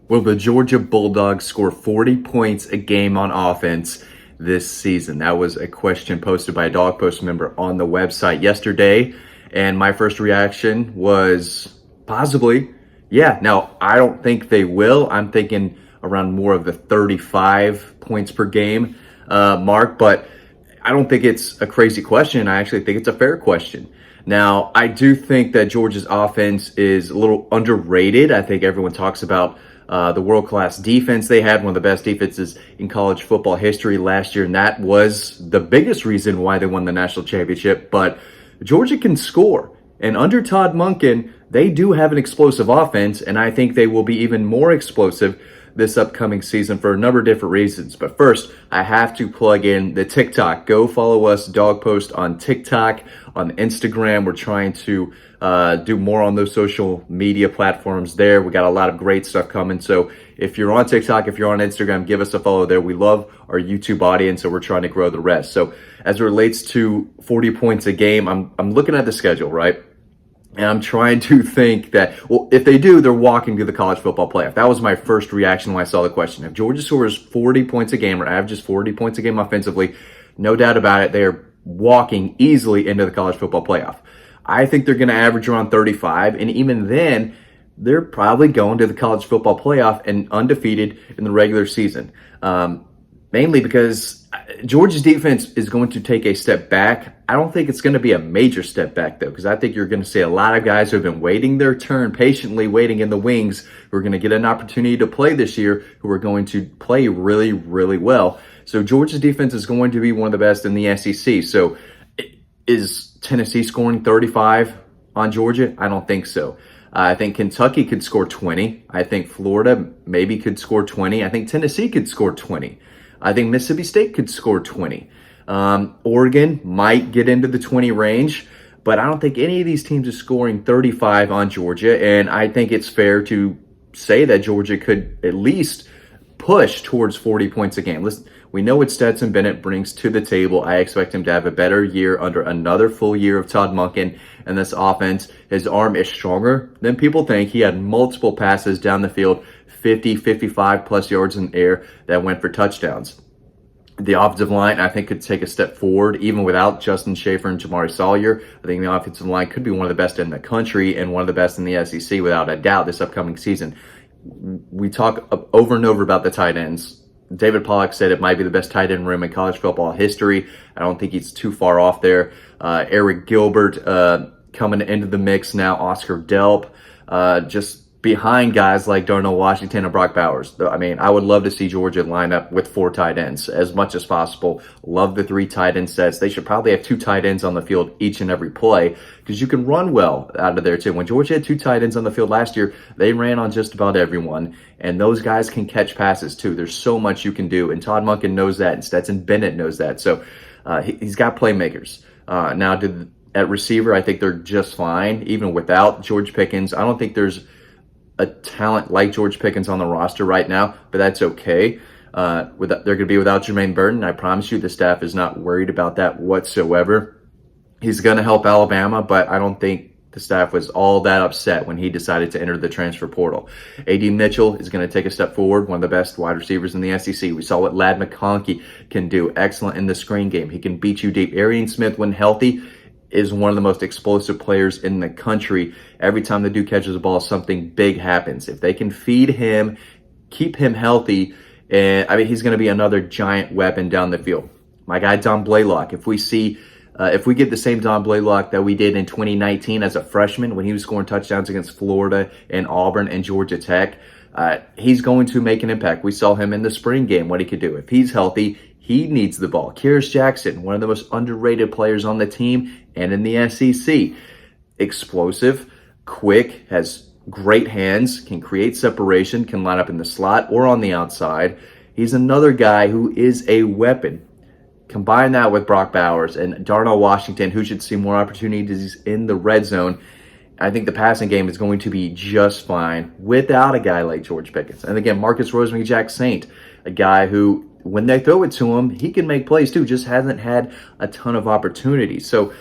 Will the Georgia Bulldogs score 40 points a game on offense this season? That was a question posted by a Dog Post member on the website yesterday. And my first reaction was possibly, yeah. Now, I don't think they will. I'm thinking around more of the 35 points per game mark, but I don't think it's a crazy question. I actually think it's a fair question. Now, I do think that Georgia's offense is a little underrated. I think everyone talks about the world-class defense they had, one of the best defenses in college football history last year, and that was the biggest reason why they won the national championship. But Georgia can score, and under Todd Monken, they do have an explosive offense, and I think they will be even more explosive this upcoming season for a number of different reasons. But first, I have to plug in the TikTok. Go follow us, Dog Post, on TikTok, on Instagram. We're trying to do more on those social media platforms there. We got a lot of great stuff coming. So if you're on TikTok, if you're on Instagram, give us a follow there. We love our YouTube audience, so we're trying to grow the rest. So as it relates to 40 points a game, I'm looking at the schedule, right? And I'm trying to think that, well, if they do, they're walking to the college football playoff. That was my first reaction when I saw the question. If Georgia scores 40 points a game or averages 40 points a game offensively, no doubt about it, they are walking easily into the college football playoff. I think they're going to average around 35. And even then, they're probably going to the college football playoff and undefeated in the regular season. Mainly because Georgia's defense is going to take a step back. I don't think it's going to be a major step back, though, because I think you're going to see a lot of guys who have been waiting their turn, patiently waiting in the wings, who are going to get an opportunity to play this year, who are going to play really, really well. So Georgia's defense is going to be one of the best in the SEC. So is Tennessee scoring 35 on Georgia? I don't think so. I think Kentucky could score 20. I think Florida maybe could score 20. I think Tennessee could score 20. I think Mississippi State could score 20. Oregon might get into the 20 range, but I don't think any of these teams are scoring 35 on Georgia. And I think it's fair to say that Georgia could at least push towards 40 points a game. Listen, we know what Stetson Bennett brings to the table. I expect him to have a better year under another full year of Todd Monken and this offense. His arm is stronger than people think. He had multiple passes down the field, 50, 55 plus yards in the air that went for touchdowns. The offensive line, I think, could take a step forward, even without Justin Schaefer and Jamari Sawyer. I think the offensive line could be one of the best in the country and one of the best in the SEC without a doubt this upcoming season. We talk over and over about the tight ends. David Pollack said it might be the best tight end room in college football history. I don't think he's too far off there. Eric Gilbert coming into the mix now. Oscar Delp, just behind guys like Darnell Washington and Brock Bowers. I mean, I would love to see Georgia line up with 4 tight ends as much as possible. Love the 3 tight end sets. They should probably have 2 tight ends on the field each and every play because you can run well out of there too. When Georgia had 2 tight ends on the field last year, they ran on just about everyone, and those guys can catch passes too. There's so much you can do, and Todd Monken knows that, and Stetson Bennett knows that. So he's got playmakers. Now, at receiver, I think they're just fine, even without George Pickens. I don't think there's a talent like George Pickens on the roster right now, but that's okay. They're going to be without Jermaine Burton. I promise you the staff is not worried about that whatsoever. He's going to help Alabama, but I don't think the staff was all that upset when he decided to enter the transfer portal. A.D. Mitchell is going to take a step forward, one of the best wide receivers in the SEC. We saw what Ladd McConkey can do. Excellent in the screen game. He can beat you deep. Arian Smith, when healthy, is one of the most explosive players in the country. Every time the dude catches the ball, something big happens. If they can feed him, keep him healthy, he's going to be another giant weapon down the field. My guy Don Blaylock, if we get the same Don Blaylock that we did in 2019 as a freshman when he was scoring touchdowns against Florida and Auburn and Georgia Tech, he's going to make an impact. We saw him in the spring game, what he could do. If he's healthy, he needs the ball. Kyrus Jackson, one of the most underrated players on the team and in the SEC. Explosive, quick, has great hands, can create separation, can line up in the slot or on the outside. He's another guy who is a weapon. Combine that with Brock Bowers and Darnell Washington, who should see more opportunities in the red zone. I think the passing game is going to be just fine without a guy like George Pickens. And again, Marcus Rosemy-Jack-Saint, a guy who, when they throw it to him, he can make plays too, just hasn't had a ton of opportunities. So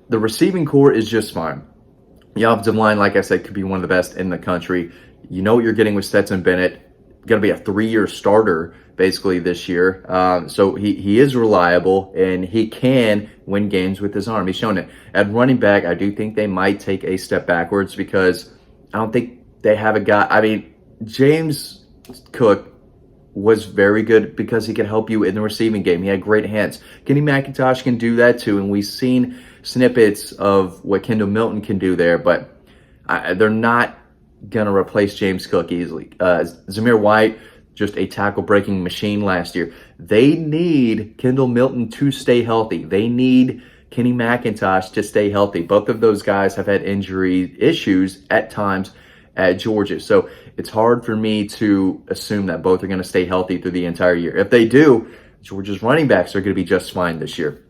the receiving core is just fine. The offensive line, like I said, could be one of the best in the country. You know what you're getting with Stetson Bennett. Going to be a 3-year starter basically this year. So he is reliable, and he can win games with his arm. He's shown it. At running back, I do think they might take a step backwards because I don't think they have a guy. I mean, James Cook was very good because he could help you in the receiving game. He had great hands. Kenny McIntosh can do that too, and we've seen snippets of what Kendall Milton can do there, but they're not going to replace James Cook easily. Zamir White, just a tackle-breaking machine last year. They need Kendall Milton to stay healthy. They need Kenny McIntosh to stay healthy. Both of those guys have had injury issues at times at Georgia. So it's hard for me to assume that both are going to stay healthy through the entire year. If they do, Georgia's running backs are going to be just fine this year.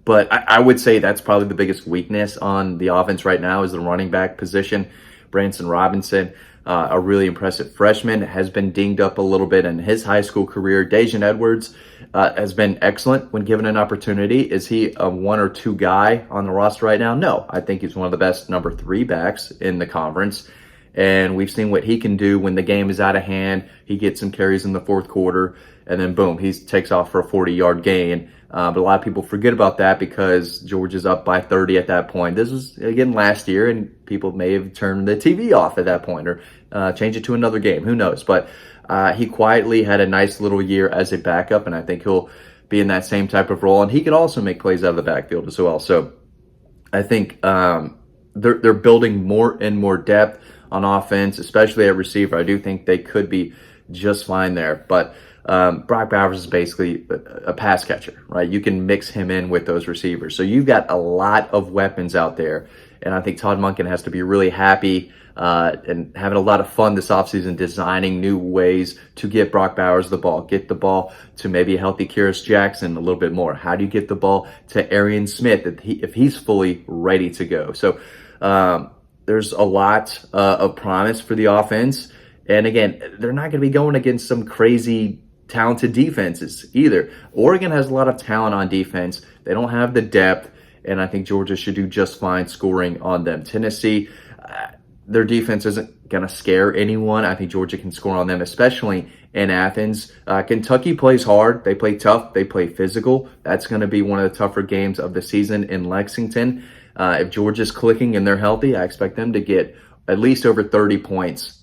But I would say that's probably the biggest weakness on the offense right now is the running back position. Branson Robinson, a really impressive freshman, has been dinged up a little bit in his high school career. Daijun Edwards has been excellent when given an opportunity. Is he a 1 or 2 guy on the roster right now? No. I think he's one of the best number 3 backs in the conference. And we've seen what he can do when the game is out of hand. He gets some carries in the fourth quarter, and then boom, he takes off for a 40-yard gain. But a lot of people forget about that because Georgia's up by 30 at that point. This was, again, last year, and people may have turned the TV off at that point or changed it to another game. Who knows? But he quietly had a nice little year as a backup, and I think he'll be in that same type of role. And he can also make plays out of the backfield as well. So I think they're building more and more depth on offense, especially at receiver. I do think they could be just fine there. But Brock Bowers is basically a pass catcher, right? You can mix him in with those receivers. So you've got a lot of weapons out there. And I think Todd Monken has to be really happy and having a lot of fun this offseason designing new ways to get Brock Bowers the ball, get the ball to maybe a healthy Kyrus Jackson a little bit more. How do you get the ball to Arian Smith if he's fully ready to go? So there's a lot of promise for the offense. And again, they're not going to be going against some crazy talented defenses either. Oregon has a lot of talent on defense. They don't have the depth, and I think Georgia should do just fine scoring on them. Tennessee, their defense isn't going to scare anyone. I think Georgia can score on them, especially in Athens. Kentucky plays hard. They play tough. They play physical. That's going to be one of the tougher games of the season in Lexington. If Georgia's clicking and they're healthy, I expect them to get at least over 30 points.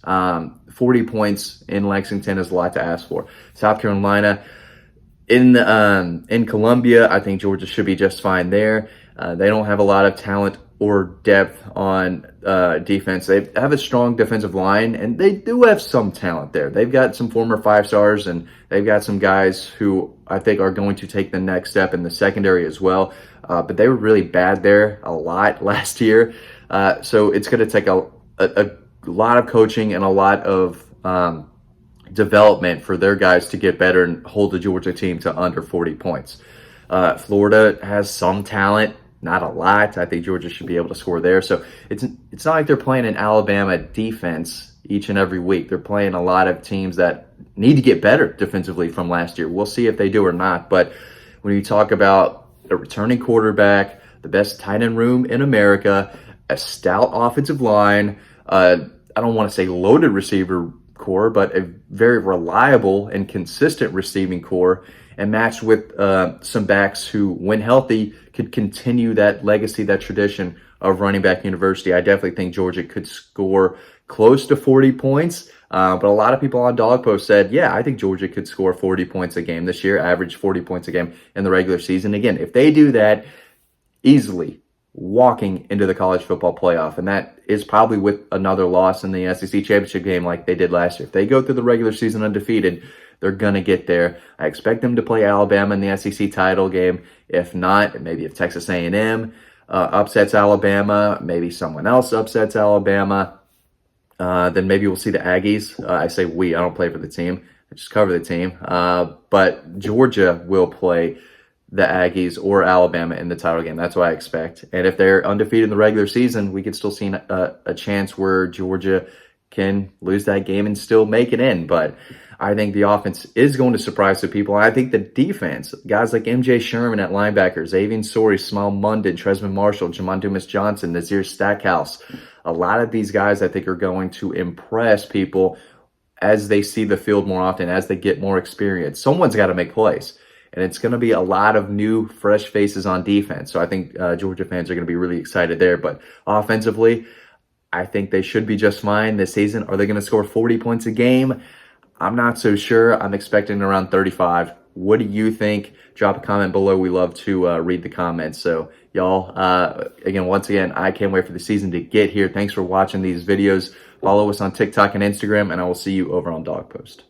40 points in Lexington is a lot to ask for. South Carolina, in Columbia, I think Georgia should be just fine there. They don't have a lot of talent or depth on defense. They have a strong defensive line, and they do have some talent there. They've got some former 5-stars, and they've got some guys who I think are going to take the next step in the secondary as well. But they were really bad there a lot last year. So it's going to take a lot of coaching and a lot of development for their guys to get better and hold the Georgia team to under 40 points. Florida has some talent, not a lot. I think Georgia should be able to score there. So it's not like they're playing an Alabama defense each and every week. They're playing a lot of teams that need to get better defensively from last year. We'll see if they do or not. But when you talk about a returning quarterback, the best tight end room in America, a stout offensive line, I don't want to say loaded receiver core, but a very reliable and consistent receiving core, and matched with some backs who, when healthy, could continue that legacy, that tradition of running back university. I definitely think Georgia could score close to 40 points. But a lot of people on DawgPost said, yeah, I think Georgia could score 40 points a game this year, average 40 points a game in the regular season. Again, if they do that, easily walking into the college football playoff. And that is probably with another loss in the SEC championship game like they did last year. If they go through the regular season undefeated, they're going to get there. I expect them to play Alabama in the SEC title game. If not, maybe if Texas A&M upsets Alabama, maybe someone else upsets Alabama, then maybe we'll see the Aggies. I say we, I don't play for the team. I just cover the team. But Georgia will play the Aggies or Alabama in the title game. That's what I expect. And if they're undefeated in the regular season, we could still see a chance where Georgia can lose that game and still make it in. But I think the offense is going to surprise some people. I think the defense, guys like MJ Sherman at linebacker, Xavier Sori, Small Munden, Tresman Marshall, Jamon Dumas Johnson, Nazir Stackhouse, a lot of these guys I think are going to impress people as they see the field more often, as they get more experience. Someone's got to make plays. And it's going to be a lot of new, fresh faces on defense. So I think Georgia fans are going to be really excited there. But offensively, I think they should be just fine this season. Are they going to score 40 points a game? I'm not so sure. I'm expecting around 35. What do you think? Drop a comment below. We love to read the comments. So y'all, once again, I can't wait for the season to get here. Thanks for watching these videos. Follow us on TikTok and Instagram, and I will see you over on Dog Post.